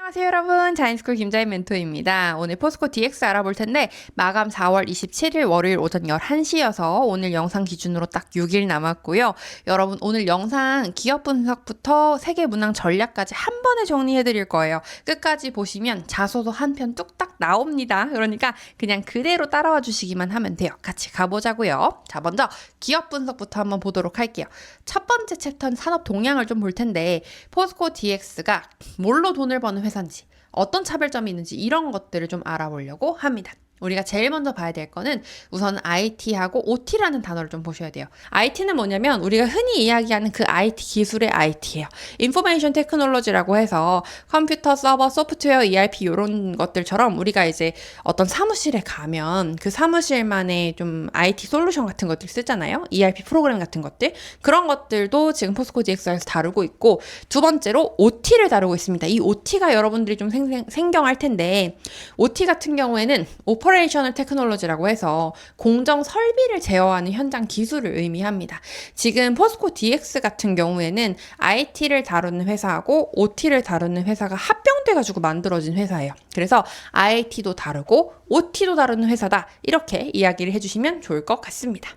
안녕하세요 여러분, 자인스쿨 김자인 멘토입니다. 오늘 포스코 DX 알아볼 텐데 마감 4월 27일 월요일 오전 11시여서 오늘 영상 기준으로 딱 6일 남았고요. 여러분 오늘 영상 기업 분석부터 세계 문항 전략까지 한 번에 정리해 드릴 거예요. 끝까지 보시면 자소서 한 편 뚝딱 나옵니다. 그러니까 그냥 그대로 따라와 주시기만 하면 돼요. 같이 가보자고요. 자, 먼저 기업 분석부터 한번 보도록 할게요. 첫 번째 챕터는 산업 동향을 좀 볼 텐데 포스코 DX가 뭘로 돈을 버는 회사인지, 어떤 차별점이 있는지 이런 것들을 좀 알아보려고 합니다. 우리가 제일 먼저 봐야 될 거는 우선 IT하고 OT라는 단어를 좀 보셔야 돼요. IT는 뭐냐면 우리가 흔히 이야기하는 그 IT 기술의 IT예요. 인포메이션 테크놀로지라고 해서 컴퓨터, 서버, 소프트웨어, ERP 이런 것들처럼 우리가 이제 어떤 사무실에 가면 그 사무실만의 좀 IT 솔루션 같은 것들 쓰잖아요. ERP 프로그램 같은 것들. 그런 것들도 지금 포스코 DX에서 다루고 있고, 두 번째로 OT를 다루고 있습니다. 이 OT가 여러분들이 좀 생경할 텐데, OT 같은 경우에는 오퍼레이셔널 테크놀로지라고 해서 공정 설비를 제어하는 현장 기술을 의미합니다. 지금 포스코 DX 같은 경우에는 IT를 다루는 회사하고 OT를 다루는 회사가 합병돼가지고 만들어진 회사예요. 그래서 IT도 다루고 OT도 다루는 회사다, 이렇게 이야기를 해주시면 좋을 것 같습니다.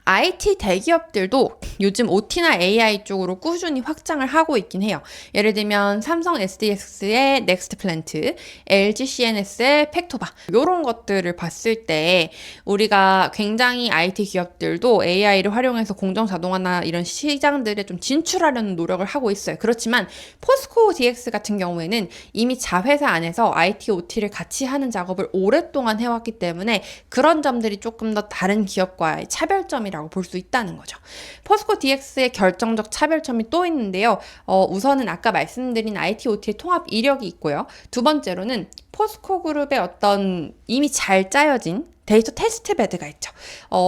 IT 대기업들도 요즘 OT나 AI 쪽으로 꾸준히 확장을 하고 있긴 해요. 예를 들면 삼성 SDX의 넥스트 플랜트, LG CNS의 팩토바, 이런 것들을 봤을 때 우리가 굉장히 IT 기업들도 AI를 활용해서 공정 자동화나 이런 시장들에 좀 진출하려는 노력을 하고 있어요. 그렇지만 포스코 DX 같은 경우에는 이미 자회사 안에서 IT, OT를 같이 하는 작업을 오랫동안 해왔기 때문에 그런 점들이 조금 더 다른 기업과의 차별점이 라고 볼 수 있다는 거죠. 포스코 DX의 결정적 차별점이 또 있는데요. 우선은 아까 말씀드린 IT, OT의 통합 이력이 있고요. 두 번째로는 포스코 그룹의 어떤 이미 잘 짜여진 데이터 테스트 베드가 있죠.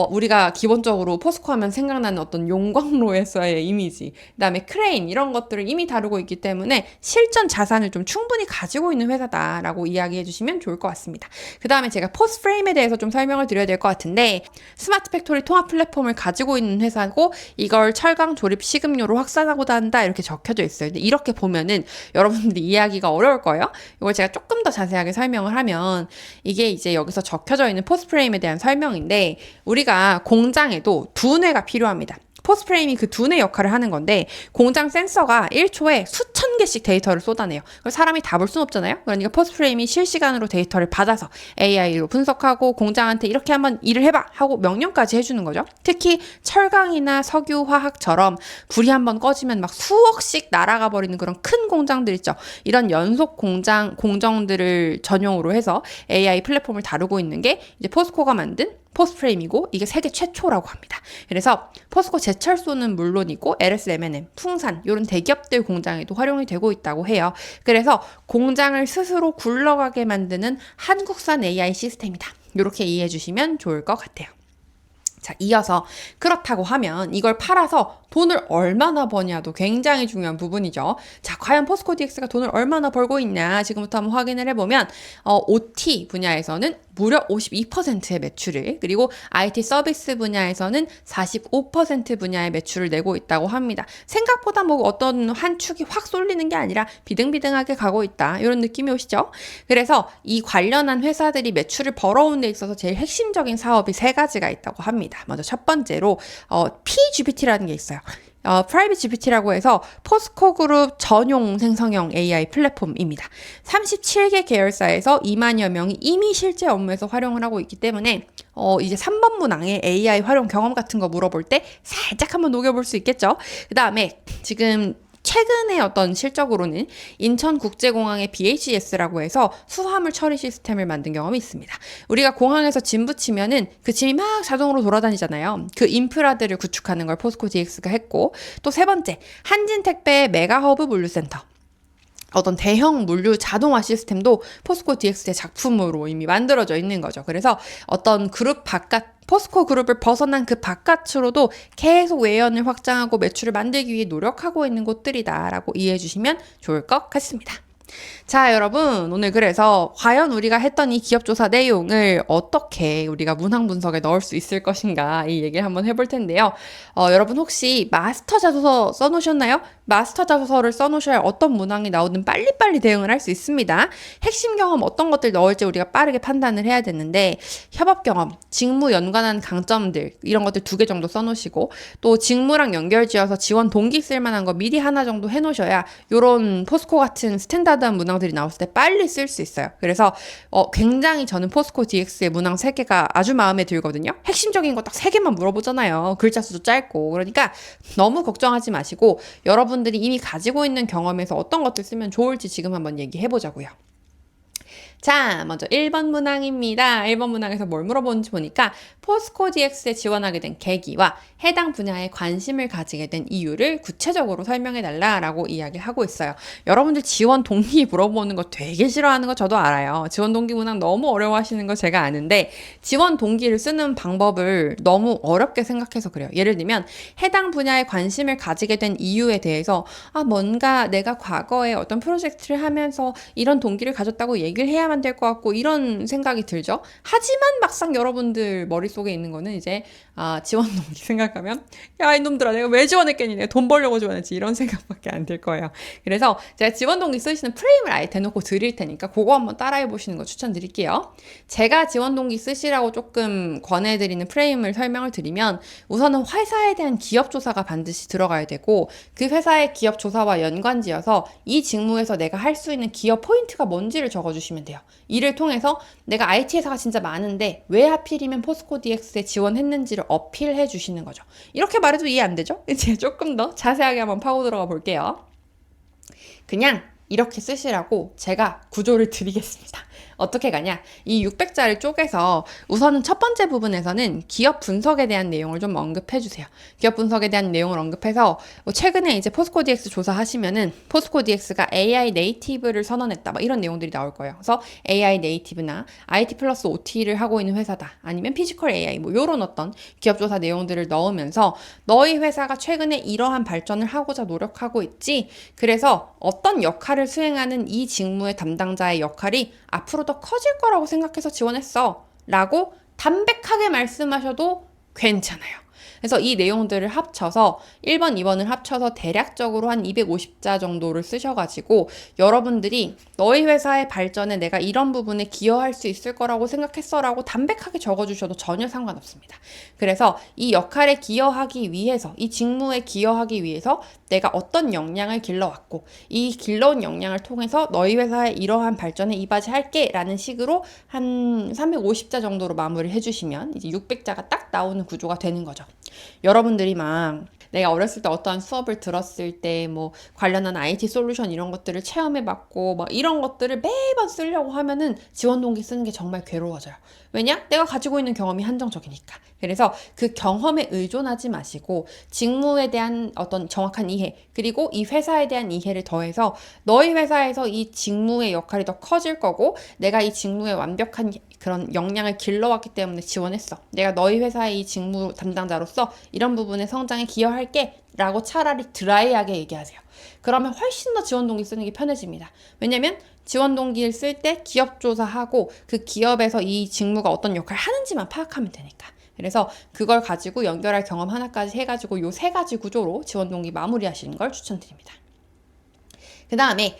우리가 기본적으로 포스코 하면 생각나는 어떤 용광로에서의 이미지, 그다음에 크레인 이런 것들을 이미 다루고 있기 때문에 실전 자산을 좀 충분히 가지고 있는 회사다라고 이야기해 주시면 좋을 것 같습니다. 그다음에 제가 포스 프레임에 대해서 좀 설명을 드려야 될 것 같은데, 스마트 팩토리 통합 플랫폼을 가지고 있는 회사고 이걸 철강 조립 식음료로 확산하고자 한다, 이렇게 적혀져 있어요. 근데 이렇게 보면은 여러분들이 이해하기가 어려울 거예요. 이걸 제가 조금 더 자세하게 설명을 하면, 이게 이제 여기서 적혀져 있는 포스 프레임에 대한 설명인데, 우리가 공장에도 두뇌가 필요합니다. 포스프레임이 그 두뇌 역할을 하는 건데, 공장 센서가 1초에 수천 개씩 데이터를 쏟아내요. 그걸 사람이 다 볼 순 없잖아요. 그러니까 포스프레임이 실시간으로 데이터를 받아서 AI로 분석하고 공장한테 이렇게 한번 일을 해봐 하고 명령까지 해주는 거죠. 특히 철강이나 석유, 화학처럼 불이 한번 꺼지면 막 수억씩 날아가 버리는 그런 큰 공장들 있죠. 이런 연속 공정들을 전용으로 해서 AI 플랫폼을 다루고 있는 게 이제 포스코가 만든 포스프레임이고, 이게 세계 최초라고 합니다. 그래서 포스코 제철소는 물론이고 LS M&M, 풍산 이런 대기업들 공장에도 활용이 되고 있다고 해요. 그래서 공장을 스스로 굴러가게 만드는 한국산 AI 시스템이다, 이렇게 이해해 주시면 좋을 것 같아요. 자, 이어서 그렇다고 하면 이걸 팔아서 돈을 얼마나 버냐도 굉장히 중요한 부분이죠. 자, 과연 포스코 DX가 돈을 얼마나 벌고 있냐, 지금부터 한번 확인을 해보면 OT 분야에서는 무려 52%의 매출을, 그리고 IT 서비스 분야에서는 45% 분야의 매출을 내고 있다고 합니다. 생각보다 뭐 어떤 한 축이 확 쏠리는 게 아니라 비등비등하게 가고 있다, 이런 느낌이 오시죠? 그래서 이 관련한 회사들이 매출을 벌어오는 데 있어서 제일 핵심적인 사업이 세 가지가 있다고 합니다. 먼저 첫 번째로 PGPT라는 게 있어요. 프라이빗 GPT라고 해서 포스코 그룹 전용 생성형 AI 플랫폼입니다. 37개 계열사에서 2만여 명이 이미 실제 업무에서 활용을 하고 있기 때문에 이제 3번 문항에 AI 활용 경험 같은 거 물어볼 때 살짝 한번 녹여볼 수 있겠죠. 그 다음에 지금 최근에 어떤 실적으로는 인천국제공항의 BHS라고 해서 수화물 처리 시스템을 만든 경험이 있습니다. 우리가 공항에서 짐 붙이면은 그 짐이 막 자동으로 돌아다니잖아요. 그 인프라들을 구축하는 걸 포스코 DX가 했고, 또 세 번째, 한진택배의 메가허브 물류센터, 어떤 대형 물류 자동화 시스템도 포스코 DX의 작품으로 이미 만들어져 있는 거죠. 그래서 어떤 그룹 바깥, 포스코 그룹을 벗어난 그 바깥으로도 계속 외연을 확장하고 매출을 만들기 위해 노력하고 있는 곳들이다라고 이해해 주시면 좋을 것 같습니다. 자, 여러분, 오늘 그래서 과연 우리가 했던 이 기업조사 내용을 어떻게 우리가 문항 분석에 넣을 수 있을 것인가 이 얘기를 한번 해볼 텐데요. 여러분 혹시 마스터 자소서 써놓으셨나요? 마스터 자소서를 써놓으셔야 어떤 문항이 나오든 빨리빨리 대응을 할 수 있습니다. 핵심 경험 어떤 것들 넣을지 우리가 빠르게 판단을 해야 되는데 협업 경험, 직무 연관한 강점들 이런 것들 2개 정도 써놓으시고 또 직무랑 연결지어서 지원 동기 쓸만한 거 미리 하나 정도 해놓으셔야 요런 포스코 같은 스탠다드한 문항들이 나왔을 때 빨리 쓸 수 있어요. 그래서 굉장히 저는 포스코 DX의 문항 3개가 아주 마음에 들거든요. 핵심적인 거 딱 3개만 물어보잖아요. 글자 수도 짧고. 그러니까 너무 걱정하지 마시고 여러분들이 이미 가지고 있는 경험에서 어떤 것들 쓰면 좋을지 지금 한번 얘기해 보자고요. 자, 먼저 1번 문항입니다. 1번 문항에서 뭘 물어보는지 보니까 포스코 DX에 지원하게 된 계기와 해당 분야에 관심을 가지게 된 이유를 구체적으로 설명해달라라고 이야기하고 있어요. 여러분들 지원 동기 물어보는 거 되게 싫어하는 거 저도 알아요. 지원 동기 문항 너무 어려워하시는 거 제가 아는데 지원 동기를 쓰는 방법을 너무 어렵게 생각해서 그래요. 예를 들면 해당 분야에 관심을 가지게 된 이유에 대해서 뭔가 내가 과거에 어떤 프로젝트를 하면서 이런 동기를 가졌다고 얘기를 해야만 될 것 같고 이런 생각이 들죠. 하지만 막상 여러분들 머릿속에 있는 거는 이제 지원 동기 생각하면 야 이놈들아 내가 왜 지원했겠니 내가 돈 벌려고 지원했지 이런 생각밖에 안 들 거예요. 그래서 제가 지원 동기 쓰시는 프레임을 아예 대놓고 드릴 테니까 그거 한번 따라해 보시는 거 추천드릴게요. 제가 지원 동기 쓰시라고 조금 권해드리는 프레임을 설명을 드리면 우선은 회사에 대한 기업 조사가 반드시 들어가야 되고 그 회사의 기업 조사와 연관지어서 이 직무에서 내가 할 수 있는 기업 포인트가 뭔지를 적어주시면 돼요. 이를 통해서 내가 IT 회사가 진짜 많은데 왜 하필이면 포스코 DX에 지원했는지를 어필해 주시는 거죠. 이렇게 말해도 이해 안 되죠? 이제 조금 더 자세하게 한번 파고 들어가 볼게요. 그냥 이렇게 쓰시라고 제가 구조를 드리겠습니다. 어떻게 가냐? 이 600자를 쪼개서 우선은 첫 번째 부분에서는 기업 분석에 대한 내용을 좀 언급해 주세요. 기업 분석에 대한 내용을 언급해서 최근에 이제 포스코 DX 조사하시면은 포스코 DX가 AI 네이티브를 선언했다. 이런 내용들이 나올 거예요. 그래서 AI 네이티브나 IT 플러스 OT를 하고 있는 회사다. 아니면 피지컬 AI 요런 어떤 기업 조사 내용들을 넣으면서 너희 회사가 최근에 이러한 발전을 하고자 노력하고 있지. 그래서 어떤 역할을 수행하는 이 직무의 담당자의 역할이 앞으로 더 커질 거라고 생각해서 지원했어 라고 담백하게 말씀하셔도 괜찮아요. 그래서 이 내용들을 합쳐서 1번, 2번을 합쳐서 대략적으로 한 250자 정도를 쓰셔가지고 여러분들이 너희 회사의 발전에 내가 이런 부분에 기여할 수 있을 거라고 생각했어 라고 담백하게 적어주셔도 전혀 상관없습니다. 그래서 이 역할에 기여하기 위해서 이 직무에 기여하기 위해서 내가 어떤 역량을 길러왔고 이 길러온 역량을 통해서 너희 회사의 이러한 발전에 이바지할게 라는 식으로 한 350자 정도로 마무리를 해주시면 이제 600자가 딱 나오는 구조가 되는 거죠. 여러분들이 막 내가 어렸을 때 어떠한 수업을 들었을 때 뭐 관련한 IT 솔루션 이런 것들을 체험해봤고 막 이런 것들을 매번 쓰려고 하면은 지원 동기 쓰는 게 정말 괴로워져요. 왜냐? 내가 가지고 있는 경험이 한정적이니까. 그래서 그 경험에 의존하지 마시고 직무에 대한 어떤 정확한 이해 그리고 이 회사에 대한 이해를 더해서 너희 회사에서 이 직무의 역할이 더 커질 거고 내가 이 직무에 완벽한 그런 역량을 길러왔기 때문에 지원했어. 내가 너희 회사의 이 직무 담당자로서 이런 부분의 성장에 기여할게 라고 차라리 드라이하게 얘기하세요. 그러면 훨씬 더 지원 동기 쓰는 게 편해집니다. 왜냐면 지원 동기를 쓸 때 기업 조사하고 그 기업에서 이 직무가 어떤 역할을 하는지만 파악하면 되니까. 그래서 그걸 가지고 연결할 경험 하나까지 해가지고 요 3가지 구조로 지원 동기 마무리하시는 걸 추천드립니다. 그 다음에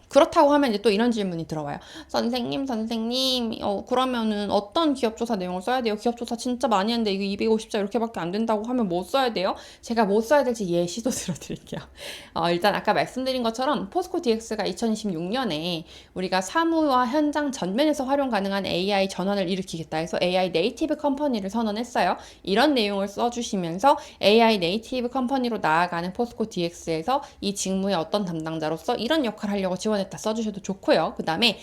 그렇다고 하면 이제 또 이런 질문이 들어와요. 선생님, 그러면은 어떤 기업조사 내용을 써야 돼요? 기업조사 진짜 많이 했는데 이거 250자 이렇게밖에 안 된다고 하면 뭐 써야 돼요? 제가 뭐 써야 될지 예시도 들어드릴게요. 일단 아까 말씀드린 것처럼 포스코 DX가 2026년에 우리가 사무와 현장 전면에서 활용 가능한 AI 전환을 일으키겠다 해서 AI 네이티브 컴퍼니를 선언했어요. 이런 내용을 써주시면서 AI 네이티브 컴퍼니로 나아가는 포스코 DX에서 이 직무의 어떤 담당자로서 이런 역할을 하려고 지원했다 써주셔도 좋고요. 그 다음에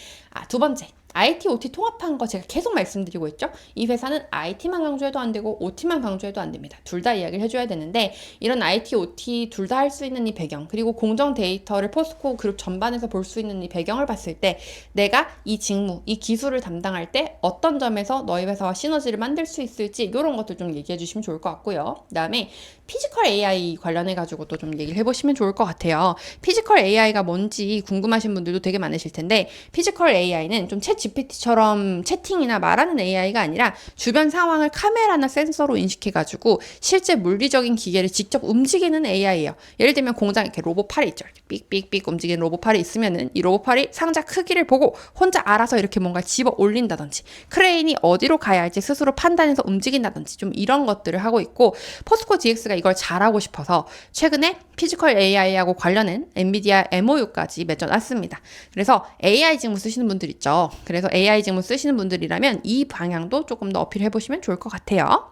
2번째 IT, OT 통합한 거 제가 계속 말씀드리고 있죠. 이 회사는 IT만 강조해도 안 되고 OT만 강조해도 안 됩니다. 둘 다 이야기를 해줘야 되는데 이런 IT, OT 둘 다 할 수 있는 이 배경 그리고 공정 데이터를 포스코 그룹 전반에서 볼 수 있는 이 배경을 봤을 때 내가 이 직무, 이 기술을 담당할 때 어떤 점에서 너희 회사와 시너지를 만들 수 있을지 이런 것들 좀 얘기해 주시면 좋을 것 같고요. 그 다음에 피지컬 AI 관련해 가지고도 좀 얘기를 해보시면 좋을 것 같아요. 피지컬 AI가 뭔지 궁금하신 분들도 되게 많으실 텐데 피지컬 AI는 좀 챗 GPT처럼 채팅이나 말하는 AI가 아니라 주변 상황을 카메라나 센서로 인식해가지고 실제 물리적인 기계를 직접 움직이는 AI예요. 예를 들면 공장에 이렇게 로봇 팔이 있죠. 이렇게 삑삑삑 움직이는 로봇 팔이 있으면은 이 로봇 팔이 상자 크기를 보고 혼자 알아서 이렇게 뭔가 집어 올린다든지 크레인이 어디로 가야 할지 스스로 판단해서 움직인다든지 좀 이런 것들을 하고 있고 포스코 DX가 이걸 잘하고 싶어서 최근에 피지컬 AI하고 관련된 엔비디아 MOU까지 맺어놨습니다. 그래서 AI 직무 쓰시는 분들 있죠. 그래서 AI 직무 쓰시는 분들이라면 이 방향도 조금 더 어필해보시면 좋을 것 같아요.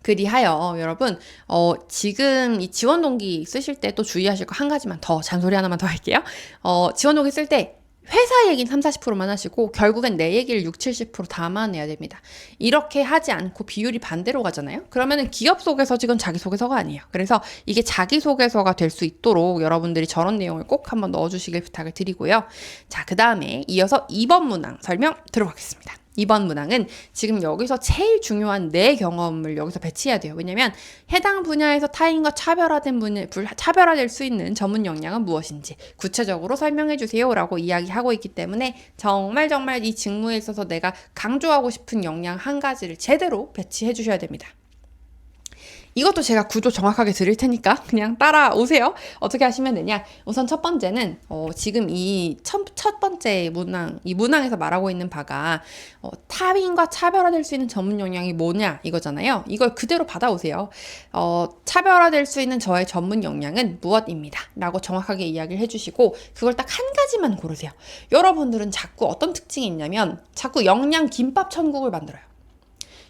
그리하여 여러분 지금 이 지원 동기 쓰실 때 또 주의하실 거 한 가지만 더 잔소리 하나만 더 할게요. 지원 동기 쓸 때 회사 얘기는 30-40%만 하시고 결국엔 내 얘기를 60-70% 담아내야 됩니다. 이렇게 하지 않고 비율이 반대로 가잖아요. 그러면은 기업 소개서직은 자기소개서가 아니에요. 그래서 이게 자기소개서가 될 수 있도록 여러분들이 저런 내용을 꼭 한번 넣어주시길 부탁을 드리고요. 자, 그 다음에 이어서 2번 문항 설명 들어가겠습니다. 2번 문항은 지금 여기서 제일 중요한 내 경험을 여기서 배치해야 돼요. 왜냐면 해당 분야에서 타인과 차별화될 수 있는 전문 역량은 무엇인지 구체적으로 설명해 주세요 라고 이야기하고 있기 때문에 정말 이 직무에 있어서 내가 강조하고 싶은 역량 한 가지를 제대로 배치해 주셔야 됩니다. 이것도 제가 구조 정확하게 드릴 테니까 그냥 따라오세요. 어떻게 하시면 되냐? 우선 첫 번째는 지금 이 첫 번째 문항, 이 문항에서 말하고 있는 바가 타인과 차별화될 수 있는 전문 역량이 뭐냐 이거잖아요. 이걸 그대로 받아오세요. 차별화될 수 있는 저의 전문 역량은 무엇입니다. 라고 정확하게 이야기를 해주시고 그걸 딱 한 가지만 고르세요. 여러분들은 자꾸 어떤 특징이 있냐면 자꾸 역량 김밥 천국을 만들어요.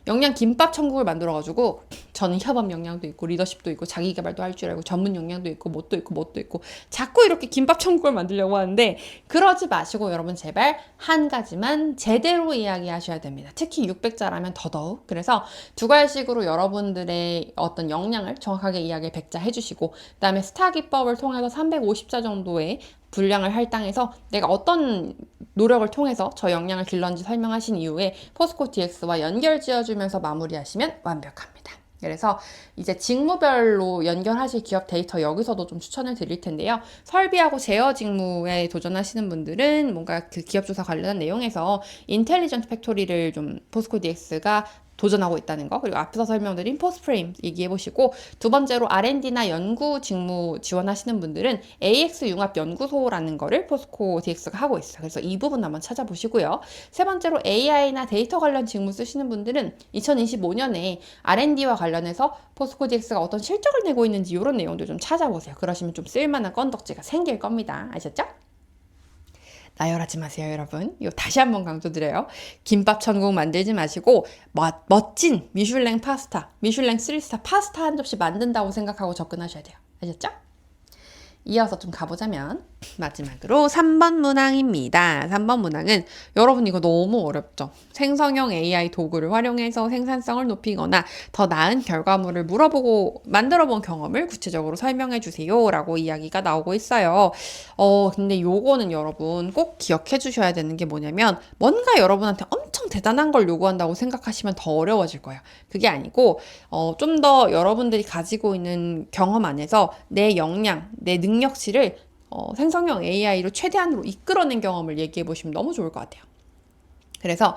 역량 김밥 천국을 만들어가지고 저는 협업 역량도 있고 리더십도 있고 자기개발도 할 줄 알고 전문 역량도 있고 뭣도 있고 자꾸 이렇게 김밥 천국을 만들려고 하는데 그러지 마시고 여러분 제발 한 가지만 제대로 이야기하셔야 됩니다. 특히 600자라면 더더욱. 그래서 두 가지식으로 여러분들의 어떤 역량을 정확하게 이야기를 100자 해주시고 그 다음에 스타 기법을 통해서 350자 정도의 분량을 할당해서 내가 어떤 노력을 통해서 저 역량을 길렀는지 설명하신 이후에 포스코 DX와 연결 지어주면서 마무리하시면 완벽합니다. 그래서 이제 직무별로 연결하실 기업 데이터 여기서도 좀 추천을 드릴 텐데요. 설비하고 제어 직무에 도전하시는 분들은 뭔가 그 기업 조사 관련한 내용에서 인텔리전트 팩토리를 좀 포스코 DX가 도전하고 있다는 거, 그리고 앞에서 설명드린 포스프레임 얘기해보시고, 두 번째로 R&D나 연구 직무 지원하시는 분들은 AX 융합 연구소라는 거를 포스코 DX가 하고 있어요. 그래서 이 부분 한번 찾아보시고요. 세 번째로 AI나 데이터 관련 직무 쓰시는 분들은 2025년에 R&D와 관련해서 포스코 DX가 어떤 실적을 내고 있는지 이런 내용도 좀 찾아보세요. 그러시면 좀 쓸만한 건덕지가 생길 겁니다. 아셨죠? 나열하지 마세요, 여러분. 이거 다시 한번 강조드려요. 김밥 천국 만들지 마시고 멋진 미슐랭 파스타, 미슐랭 3스타 파스타 한 접시 만든다고 생각하고 접근하셔야 돼요. 아셨죠? 이어서 좀 가보자면 마지막으로 3번 문항입니다. 3번 문항은 여러분 이거 너무 어렵죠? 생성형 AI 도구를 활용해서 생산성을 높이거나 더 나은 결과물을 만들어 본 경험을 구체적으로 설명해 주세요 라고 이야기가 나오고 있어요. 근데 요거는 여러분 꼭 기억해 주셔야 되는 게 뭐냐면 뭔가 여러분한테 엄청 대단한 걸 요구한다고 생각하시면 더 어려워질 거예요. 그게 아니고 좀 더 여러분들이 가지고 있는 경험 안에서 내 역량, 내 능력치를 생성형 AI로 최대한으로 이끌어낸 경험을 얘기해 보시면 너무 좋을 것 같아요. 그래서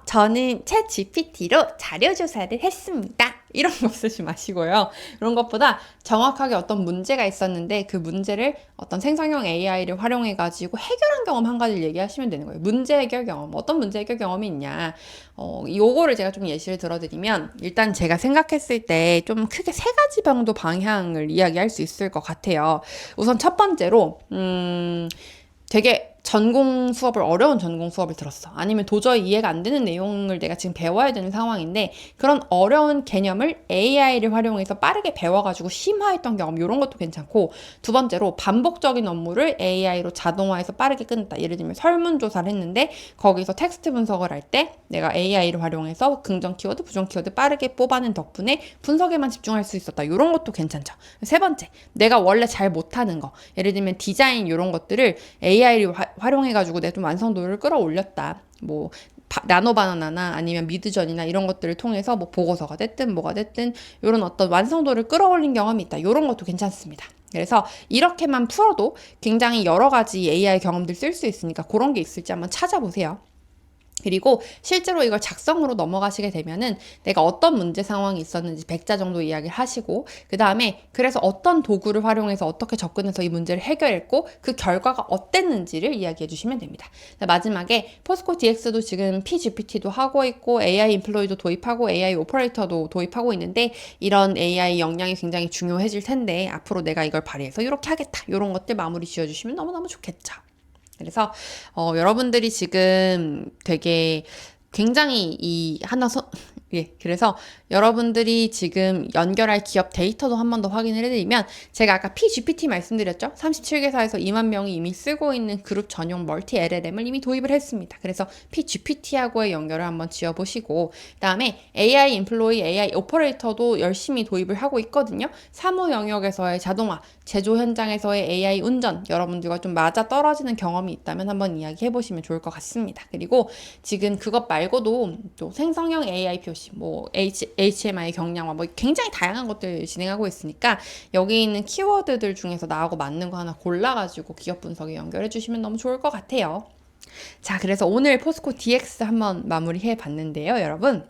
저는 챗 GPT로 자료 조사를 했습니다. 이런 거 쓰지 마시고요. 이런 것보다 정확하게 어떤 문제가 있었는데 그 문제를 어떤 생성형 AI를 활용해가지고 해결한 경험 한 가지를 얘기하시면 되는 거예요. 문제 해결 경험. 어떤 문제 해결 경험이 있냐. 요거를 제가 좀 예시를 들어드리면 일단 제가 생각했을 때 좀 크게 3가지 정도 방향을 이야기할 수 있을 것 같아요. 우선 첫 번째로 되게 전공 수업을 어려운 전공 수업을 들었어. 아니면 도저히 이해가 안 되는 내용을 내가 지금 배워야 되는 상황인데 그런 어려운 개념을 AI를 활용해서 빠르게 배워가지고 심화했던 경험 이런 것도 괜찮고 두 번째로 반복적인 업무를 AI로 자동화해서 빠르게 끝냈다. 예를 들면 설문조사를 했는데 거기서 텍스트 분석을 할 때 내가 AI를 활용해서 긍정 키워드, 부정 키워드 빠르게 뽑아낸 덕분에 분석에만 집중할 수 있었다. 이런 것도 괜찮죠. 세 번째, 내가 원래 잘 못하는 거 예를 들면 디자인 이런 것들을 AI를 활용해가지고 내가 좀 완성도를 끌어올렸다. 뭐 나노바나나나 아니면 미드전이나 이런 것들을 통해서 뭐 보고서가 됐든 뭐가 됐든 이런 어떤 완성도를 끌어올린 경험이 있다. 이런 것도 괜찮습니다. 그래서 이렇게만 풀어도 굉장히 여러 가지 AI 경험들 쓸 수 있으니까 그런 게 있을지 한번 찾아보세요. 그리고 실제로 이걸 작성으로 넘어가시게 되면은 내가 어떤 문제 상황이 있었는지 100자 정도 이야기를 하시고 그 다음에 그래서 어떤 도구를 활용해서 어떻게 접근해서 이 문제를 해결했고 그 결과가 어땠는지를 이야기해 주시면 됩니다. 마지막에 포스코 DX도 지금 PGPT도 하고 있고 AI 인플로이도 도입하고 AI 오퍼레이터도 도입하고 있는데 이런 AI 역량이 굉장히 중요해질 텐데 앞으로 내가 이걸 발휘해서 이렇게 하겠다. 이런 것들 마무리 지어주시면 너무너무 좋겠죠. 그래서 여러분들이 지금 되게 굉장히 그래서 여러분들이 지금 연결할 기업 데이터도 한 번 더 확인을 해드리면 제가 아까 PGPT 말씀드렸죠? 37개사에서 2만 명이 이미 쓰고 있는 그룹 전용 멀티 LLM을 이미 도입을 했습니다. 그래서 PGPT하고의 연결을 한번 지어보시고 그 다음에 AI 인플로이, AI 오퍼레이터도 열심히 도입을 하고 있거든요. 사무 영역에서의 자동화, 제조 현장에서의 AI 운전 여러분들과 좀 맞아 떨어지는 경험이 있다면 한번 이야기해보시면 좋을 것 같습니다. 그리고 지금 그것 말고도 또 생성형 AI POC, 뭐 HMI 경량화 뭐 굉장히 다양한 것들 진행하고 있으니까 여기 있는 키워드들 중에서 나하고 맞는 거 하나 골라가지고 기업 분석에 연결해 주시면 너무 좋을 것 같아요. 자, 그래서 오늘 포스코 DX 한번 마무리해 봤는데요, 여러분.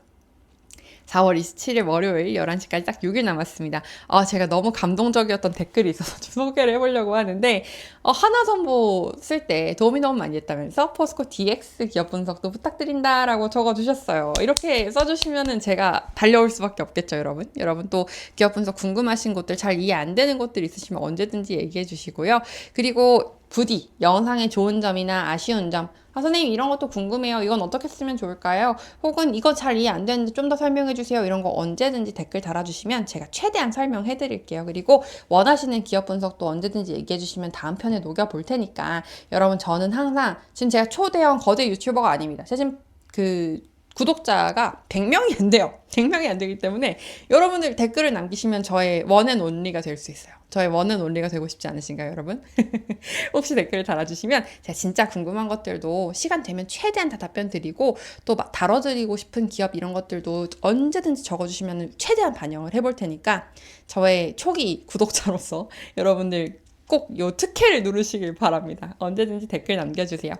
4월 27일 월요일 11시까지 딱 6일 남았습니다. 제가 너무 감동적이었던 댓글이 있어서 좀 소개를 해보려고 하는데 하나정보 쓸 때 도움이 너무 많이 됐다면서 포스코 DX 기업 분석도 부탁드린다라고 적어주셨어요. 이렇게 써주시면은 제가 달려올 수밖에 없겠죠, 여러분. 여러분 또 기업 분석 궁금하신 것들 잘 이해 안 되는 것들 있으시면 언제든지 얘기해 주시고요. 그리고 부디 영상의 좋은 점이나 아쉬운 점 선생님 이런 것도 궁금해요. 이건 어떻게 쓰면 좋을까요? 혹은 이거 잘 이해 안 되는데 좀 더 설명해 주세요. 이런 거 언제든지 댓글 달아주시면 제가 최대한 설명해 드릴게요. 그리고 원하시는 기업 분석도 언제든지 얘기해 주시면 다음 편에 녹여볼 테니까 여러분 저는 항상 지금 제가 초대형 거대 유튜버가 아닙니다. 제가 지금 구독자가 100명이 안 돼요. 100명이 안 되기 때문에 여러분들 댓글을 남기시면 저의 원앤온리가 될 수 있어요. 저의 원앤온리가 되고 싶지 않으신가요, 여러분? 혹시 댓글을 달아주시면 제가 진짜 궁금한 것들도 시간 되면 최대한 다 답변 드리고 또 다뤄드리고 싶은 기업 이런 것들도 언제든지 적어주시면 최대한 반영을 해볼 테니까 저의 초기 구독자로서 여러분들 꼭 요 특혜를 누르시길 바랍니다. 언제든지 댓글 남겨주세요.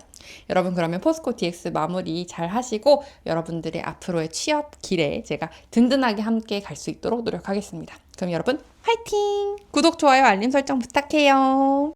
여러분 그러면 포스코 DX 마무리 잘 하시고 여러분들의 앞으로의 취업 길에 제가 든든하게 함께 갈 수 있도록 노력하겠습니다. 그럼 여러분 화이팅! 구독, 좋아요, 알림 설정 부탁해요.